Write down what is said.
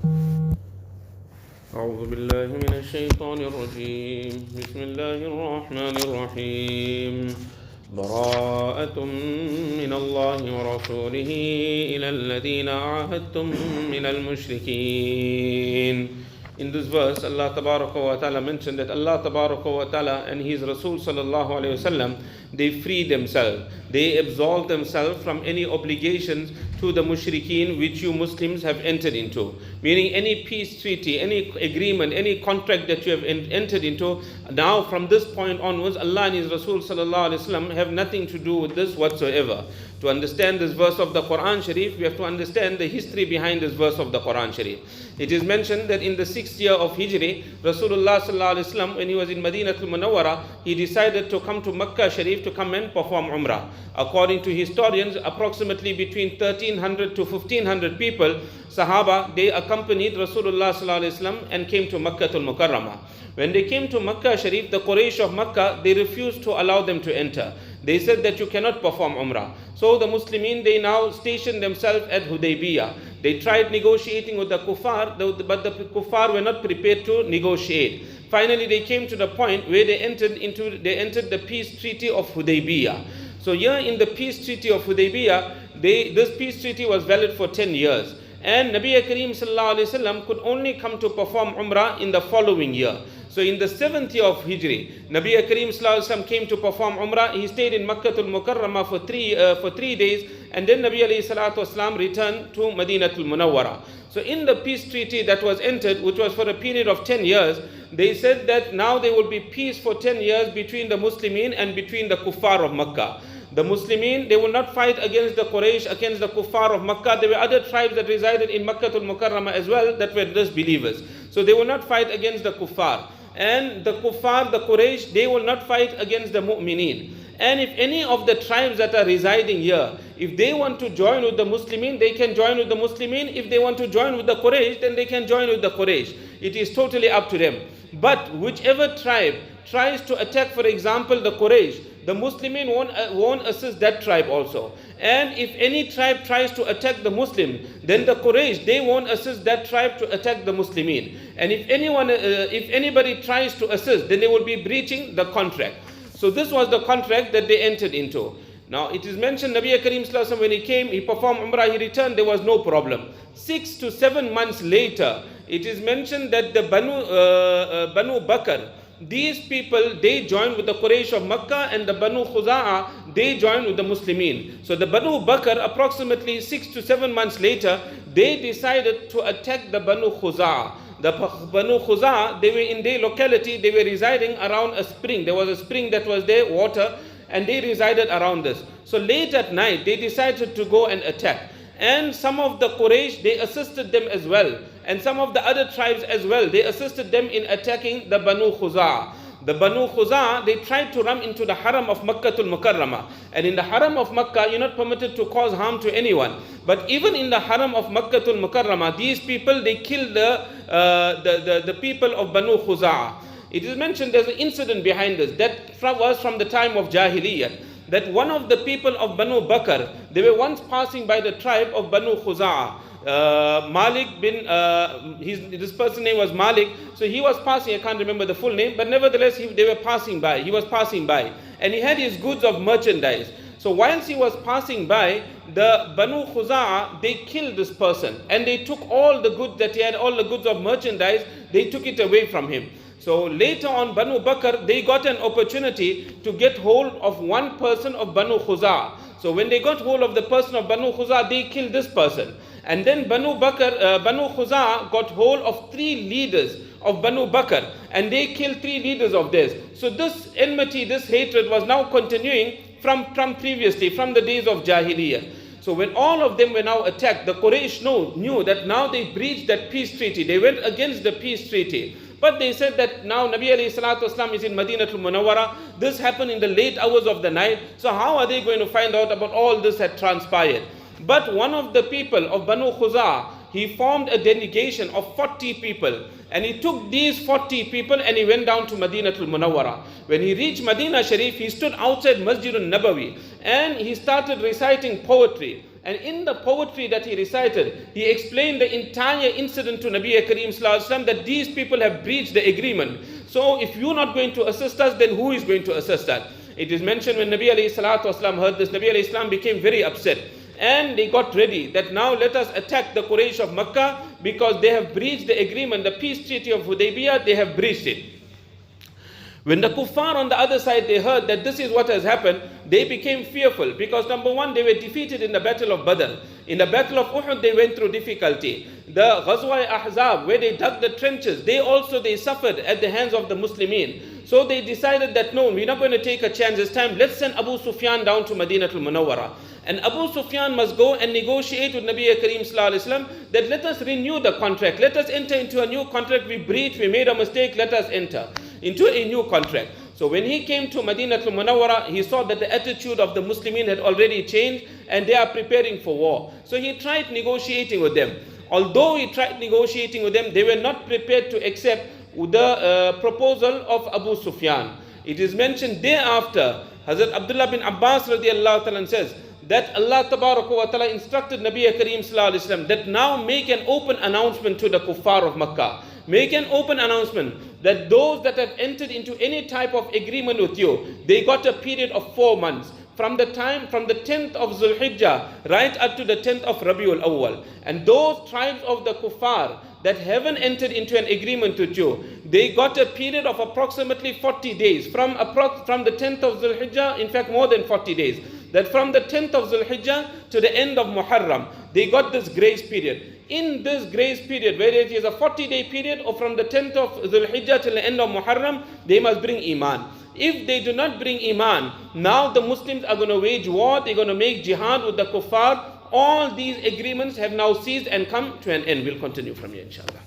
أعوذ بالله من الشيطان الرجيم بسم الله الرحمن الرحيم براءة من الله ورسوله إلى الذين عاهدتم من المشركين. In this verse, Allah Tabaraka wa Ta'ala mentioned that Allah Tabaraka wa Ta'ala and His Rasul Sallallahu Alaihi Wasallam, they free themselves, they absolve themselves from any obligations to the mushrikeen which you Muslims have entered into. Meaning any peace treaty, any agreement, any contract that you have entered into, now from this point onwards, Allah and His Rasul Sallallahu Alaihi Wasallam have nothing to do with this whatsoever. To understand this verse of the Quran Sharif, we have to understand the history behind this verse of the Quran Sharif. It is mentioned that in the 6th year of Hijri, Rasulullah Sallallahu Alaihi Wasallam, when he was in Madinatul Munawwara, he decided to come to Makkah Sharif to come and perform Umrah. According to historians, approximately between 1300 to 1500 people, Sahaba, they accompanied Rasulullah Sallallahu Alaihi Wasallam and came to Makkatul Mukarramah. When they came to Makkah Sharif, the Quraysh of Makkah, they refused to allow them to enter. They said that you cannot perform Umrah. So the Muslimin, they now stationed themselves at Hudaybiyah. They tried negotiating with the kuffar, but the kuffar were not prepared to negotiate. Finally, they came to the point where they entered the peace treaty of Hudaybiyah. So here in the peace treaty of Hudaybiyah, this peace treaty was valid for 10 years. And Nabi Kareem Sallallahu Alaihi Wasallam could only come to perform Umrah in the following year. So in the 7th year of Hijri, Nabi Kareem Sallallahu Alaihi Wasallam came to perform Umrah. He stayed in Makkatul Mukarramah for 3 days, and then Nabi Alayhi Salatu Wasallam returned to Madinatul Munawwara. So in the peace treaty that was entered, which was for a period of 10 years, they said that now there will be peace for 10 years between the Muslimin and between the kuffar of Makkah. The Muslimin, they will not fight against the Quraysh, against the kuffar of Makkah. There were other tribes that resided in Makkatul Mukarramah as well that were disbelievers. So they will not fight against the kuffar. And the kuffar, the Quraysh, they will not fight against the mu'mineen. And if any of the tribes that are residing here, if they want to join with the Muslimin, they can join with the Muslimin. If they want to join with the Quraysh, then they can join with the Quraysh. It is totally up to them. But whichever tribe tries to attack, for example, the Quraysh, the Muslimin won't assist that tribe also. And if any tribe tries to attack the Muslim, then the Quraysh, they won't assist that tribe to attack the Muslimin. And if anybody tries to assist, then they will be breaching the contract. So this was the contract that they entered into. Now it is mentioned Nabi Kareem Sallallahu Alaihi Wasallam, when he came, he performed Umrah, he returned, there was no problem. 6 to 7 months later, it is mentioned that the Banu Bakr, these people, they joined with the Quraysh of Makkah, and the Banu Khuza'a, they joined with the Muslimin. So the Banu Bakr, approximately 6 to 7 months later, they decided to attack the Banu Khuza'a. The Banu Khuza'a, they were in their locality, they were residing around a spring. There was a spring that was there, water, and they resided around this. So late at night, they decided to go and attack. And some of the Quraysh, they assisted them as well. And some of the other tribes as well, they assisted them in attacking the Banu Khuza'a. The Banu Khuza'a, they tried to run into the haram of Makkatul Mukarramah. And in the haram of Makkah, you're not permitted to cause harm to anyone. But even in the haram of Makkatul Mukarramah, these people, they killed the people of Banu Khuza'a. It is mentioned there's an incident behind this that was from the time of Jahiliyyah. That one of the people of Banu Bakr, they were once passing by the tribe of Banu Khuza'a. Malik bin, this person's name was Malik. So he was passing, I can't remember the full name, but nevertheless they were passing by. He was passing by, and he had his goods of merchandise. So whilst he was passing by, the Banu Khuza'a, they killed this person, and they took all the goods that he had, all the goods of merchandise, they took it away from him. So later on, Banu Bakr, they got an opportunity to get hold of one person of Banu Khuza'a. So when they got hold of the person of Banu Khuza'a, they killed this person. And then Banu Khuza'a got hold of 3 leaders of Banu Bakr, and they killed 3 leaders of theirs. So this enmity, this hatred was now continuing from previously, from the days of Jahiliyyah. So when all of them were now attacked, the Quraysh knew that now they breached that peace treaty. They went against the peace treaty. But they said that now Nabi alayhi salatu wasalam is in Madinatul Munawwara. This happened in the late hours of the night. So how are they going to find out about all this had transpired? But one of the people of Banu Khuza'a, he formed a delegation of 40 people. And he took these 40 people and he went down to Madinatul Munawwara. When he reached Madinah Sharif, he stood outside Masjidun Nabawi and he started reciting poetry. And in the poetry that he recited, he explained the entire incident to Nabi Kareem Sallallahu Alaihi Wasallam, that these people have breached the agreement. So if you're not going to assist us, then who is going to assist us? It is mentioned when Nabi Alayhi Salatu Wasallam heard this, Nabi Alayhi Salam became very upset. And they got ready that now let us attack the Quraysh of Makkah, because they have breached the agreement, the peace treaty of Hudaybiyah, they have breached it. When the kuffar on the other side, they heard that this is what has happened, they became fearful, because number one, they were defeated in the battle of Badr. In the battle of Uhud, they went through difficulty. The Ghazwa Ahzab, where they dug the trenches, they suffered at the hands of the Muslimin. So they decided that no, we're not going to take a chance this time. Let's send Abu Sufyan down to Madinatul Munawwara. And Abu Sufyan must go and negotiate with Nabi Kareem Sallallahu Alaihi Wasallam that let us renew the contract. Let us enter into a new contract. We breached, we made a mistake, let us enter into a new contract. So when he came to Madinatul Munawwara, he saw that the attitude of the Muslimin had already changed and they are preparing for war. So he tried negotiating with them. Although he tried negotiating with them, they were not prepared to accept the proposal of Abu Sufyan. It is mentioned thereafter, Hazrat Abdullah bin Abbas radiallahu ta'ala says that Allah tabaraka wa ta'ala instructed Nabi Kareem Sallallahu Alaihi Wasallam that now make an open announcement to the kuffar of Makkah. Make an open announcement that those that have entered into any type of agreement with you, they got a period of 4 months. From the 10th of Zulhijjah right up to the 10th of Rabiul Awwal. And those tribes of the kuffar that haven't entered into an agreement with you, they got a period of approximately 40 days. From the 10th of Zulhijjah, in fact more than 40 days. That from the 10th of Zulhijjah to the end of Muharram, they got this grace period. In this grace period, whether it is a 40-day period or from the 10th of Zulhijjah till the end of Muharram, they must bring Iman. If they do not bring Iman, now the Muslims are going to wage war, they're going to make jihad with the kuffar. All these agreements have now ceased and come to an end. We'll continue from here, inshallah.